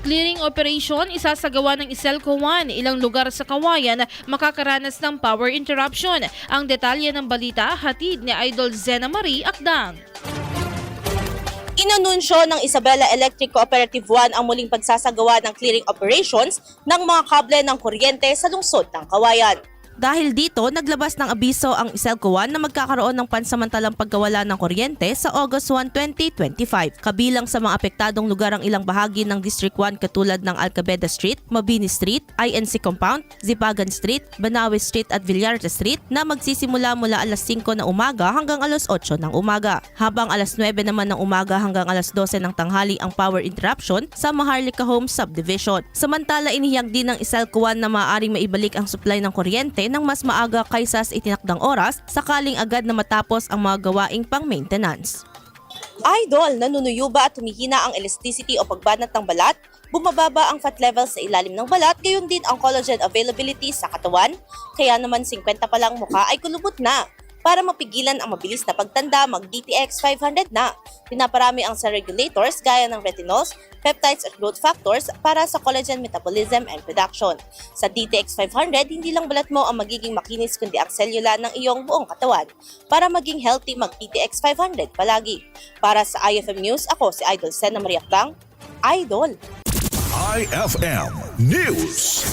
clearing operation isasagawa ng Iselco 1. Ilang lugar sa Kawayan makakaranas ng power interruption. Ang detalye ng balita hatid ni Idol Zena Marie Akdang. Inanunsyo ng Isabela Electric Cooperative 1 ang muling pagsasagawa ng clearing operations ng mga kable ng kuryente sa lungsod ng Kawayan. Dahil dito, naglabas ng abiso ang Iselco 1 na magkakaroon ng pansamantalang pagkawala ng kuryente sa August 1, 2025. Kabilang sa mga apektadong lugar ang ilang bahagi ng District 1 katulad ng Alcabeda Street, Mabini Street, INC Compound, Zipagan Street, Banawe Street at Villarte Street na magsisimula mula alas 5 ng umaga hanggang alas 8 ng umaga. Habang alas 9 naman ng umaga hanggang alas 12 ng tanghali ang power interruption sa Maharlika Homes Subdivision. Samantala, inihiyag din ng Iselco 1 na maaaring maibalik ang supply ng kuryente ng mas maaga kaysa sa itinakdang oras sakaling agad na matapos ang mga gawaing pang-maintenance. Idol, nanunuyo ba at humihina ang elasticity o pagbanat ng balat? Bumababa ang fat level sa ilalim ng balat, gayon din ang collagen availability sa katawan? Kaya naman 50 pa lang mukha ay kulubot na. Para mapigilan ang mabilis na pagtanda, mag-DTX 500 na. Pinaparami ang cell regulators gaya ng retinols, peptides at growth factors para sa collagen metabolism and production. Sa DTX 500, hindi lang balat mo ang magiging makinis kundi ang selula ng iyong buong katawan. Para maging healthy, mag-DTX 500 palagi. Para sa IFM News, ako si Idol Zena Marie Akdang, Idol! IFM News.